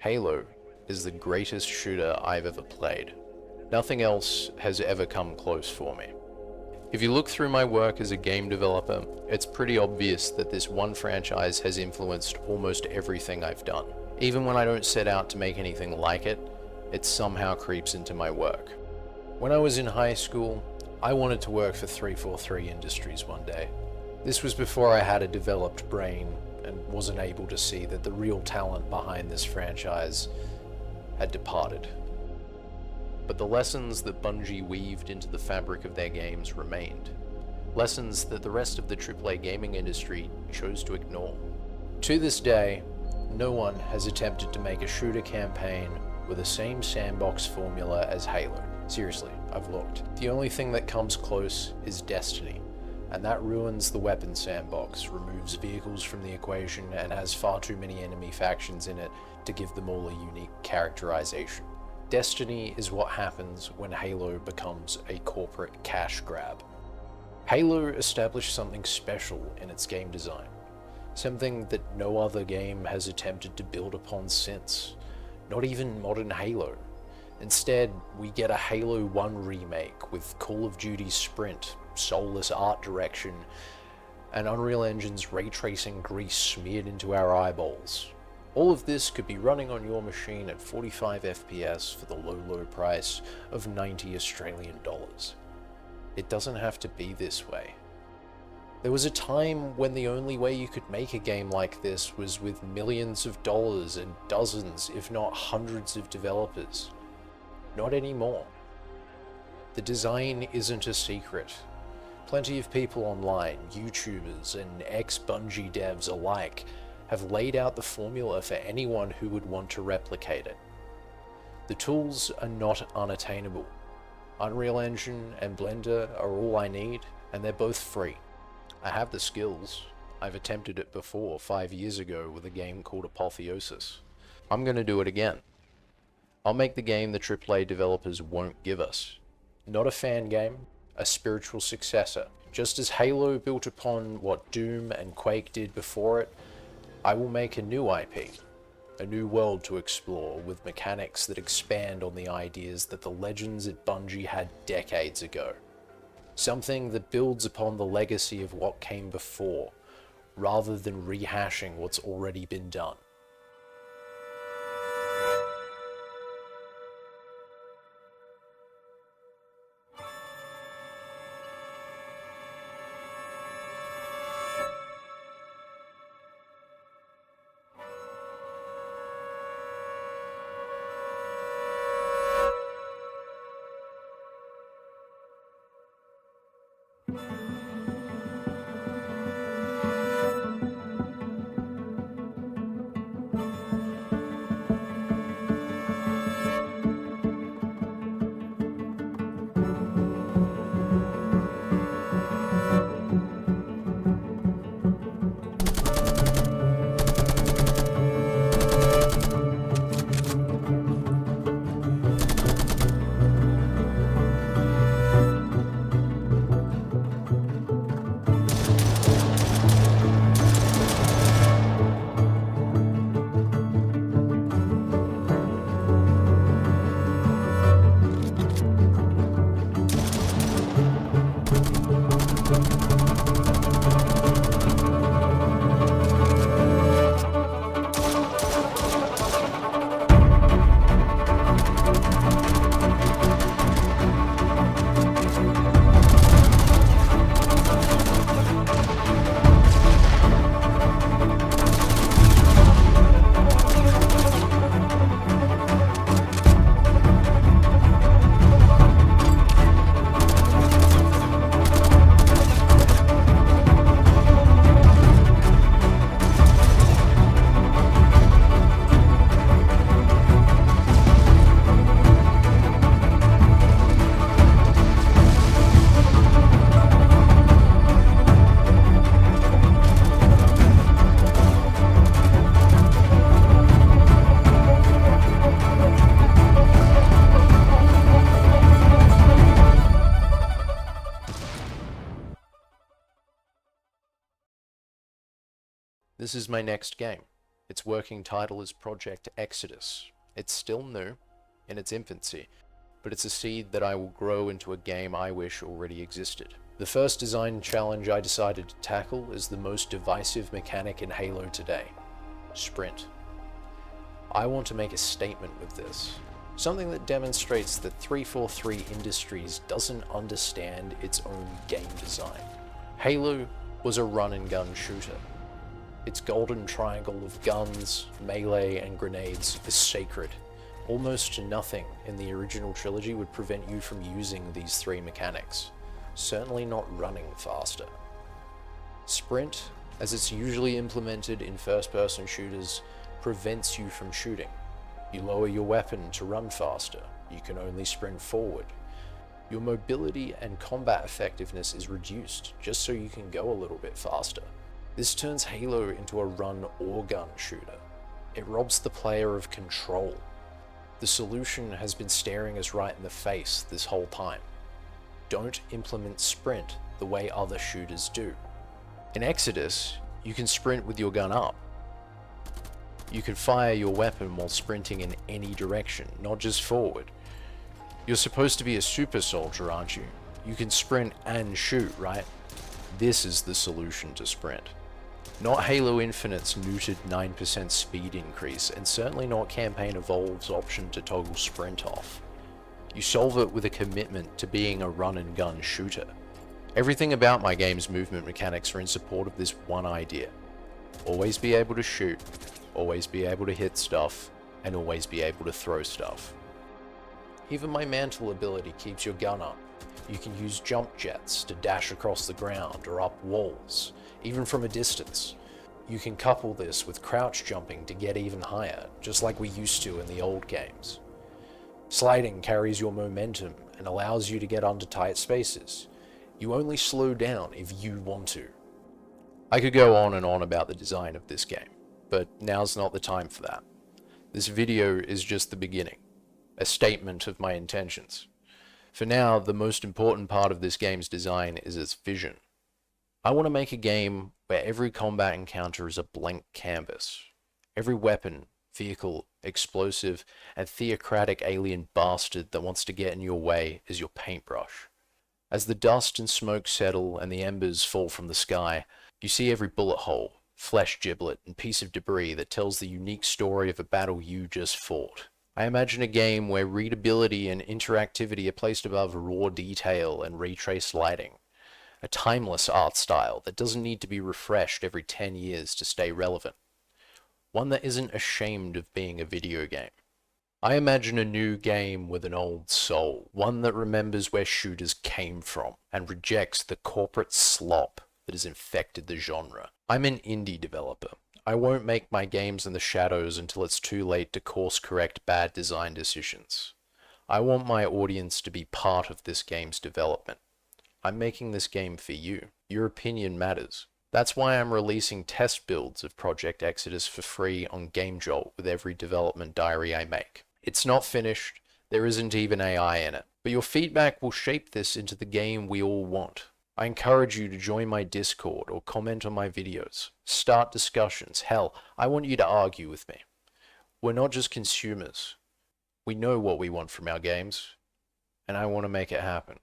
Halo is the greatest shooter I've ever played. Nothing else has ever come close for me. If you look through my work as a game developer, it's pretty obvious that this one franchise has influenced almost everything I've done. Even when I don't set out to make anything like it, it somehow creeps into my work. When I was in high school, I wanted to work for 343 Industries one day. This was before I had a developed brain and wasn't able to see that the real talent behind this franchise had departed. But the lessons that Bungie weaved into the fabric of their games remained. Lessons that the rest of the AAA gaming industry chose to ignore. To this day, no one has attempted to make a shooter campaign with the same sandbox formula as Halo. Seriously, I've looked. The only thing that comes close is Destiny, and that ruins the weapon sandbox, removes vehicles from the equation, and has far too many enemy factions in it to give them all a unique characterization. Destiny is what happens when Halo becomes a corporate cash grab. Halo established something special in its game design, something that no other game has attempted to build upon since, not even modern Halo. Instead, we get a Halo 1 remake with Call of Duty Sprint, soulless art direction, and Unreal Engine's ray tracing grease smeared into our eyeballs. All of this could be running on your machine at 45 FPS for the low price of 90 Australian dollars. It doesn't have to be this way. There was a time when the only way you could make a game like this was with millions of dollars and dozens, if not hundreds of developers. Not anymore. The design isn't a secret. Plenty of people online, YouTubers and ex-Bungie devs alike, have laid out the formula for anyone who would want to replicate it. The tools are not unattainable. Unreal Engine and Blender are all I need, and they're both free. I have the skills. I've attempted it before, 5 years ago, with a game called Apotheosis. I'm gonna do it again. I'll make the game the AAA developers won't give us. Not a fan game, a spiritual successor. Just as Halo built upon what Doom and Quake did before it, I will make a new IP, a new world to explore with mechanics that expand on the ideas that the legends at Bungie had decades ago. Something that builds upon the legacy of what came before, rather than rehashing what's already been done. This is my next game. Its working title is Project Exodus. It's still new, in its infancy, but it's a seed that I will grow into a game I wish already existed. The first design challenge I decided to tackle is the most divisive mechanic in Halo today: Sprint. I want to make a statement with this, something that demonstrates that 343 Industries doesn't understand its own game design. Halo was a run-and-gun shooter. Its golden triangle of guns, melee, and grenades is sacred. Almost nothing in the original trilogy would prevent you from using these three mechanics, certainly not running faster. Sprint, as it's usually implemented in first-person shooters, prevents you from shooting. You lower your weapon to run faster. You can only sprint forward. Your mobility and combat effectiveness is reduced just so you can go a little bit faster. This turns Halo into a run or gun shooter. It robs the player of control. The solution has been staring us right in the face this whole time. Don't implement sprint the way other shooters do. In Exodus, you can sprint with your gun up. You can fire your weapon while sprinting in any direction, not just forward. You're supposed to be a super soldier, aren't you? You can sprint and shoot, right? This is the solution to sprint. Not Halo Infinite's neutered 9% speed increase, and certainly not Campaign Evolved's option to toggle sprint off. You solve it with a commitment to being a run-and-gun shooter. Everything about my game's movement mechanics are in support of this one idea. Always be able to shoot, always be able to hit stuff, and always be able to throw stuff. Even my mantle ability keeps your gun up. You can use jump jets to dash across the ground or up walls, even from a distance. You can couple this with crouch jumping to get even higher, just like we used to in the old games. Sliding carries your momentum and allows you to get under tight spaces. You only slow down if you want to. I could go on and on about the design of this game, but now's not the time for that. This video is just the beginning, a statement of my intentions. For now, the most important part of this game's design is its vision. I want to make a game where every combat encounter is a blank canvas. Every weapon, vehicle, explosive, and theocratic alien bastard that wants to get in your way is your paintbrush. As the dust and smoke settle and the embers fall from the sky, you see every bullet hole, flesh giblet, and piece of debris that tells the unique story of a battle you just fought. I imagine a game where readability and interactivity are placed above raw detail and retraced lighting. A timeless art style that doesn't need to be refreshed every 10 years to stay relevant. One that isn't ashamed of being a video game. I imagine a new game with an old soul, one that remembers where shooters came from and rejects the corporate slop that has infected the genre. I'm an indie developer. I won't make my games in the shadows until it's too late to course correct bad design decisions. I want my audience to be part of this game's development. I'm making this game for you. Your opinion matters. That's why I'm releasing test builds of Project Exodus for free on GameJolt with every development diary I make. It's not finished, there isn't even AI in it, but your feedback will shape this into the game we all want. I encourage you to join my Discord or comment on my videos. Start discussions. Hell, I want you to argue with me. We're not just consumers. We know what we want from our games, and I want to make it happen.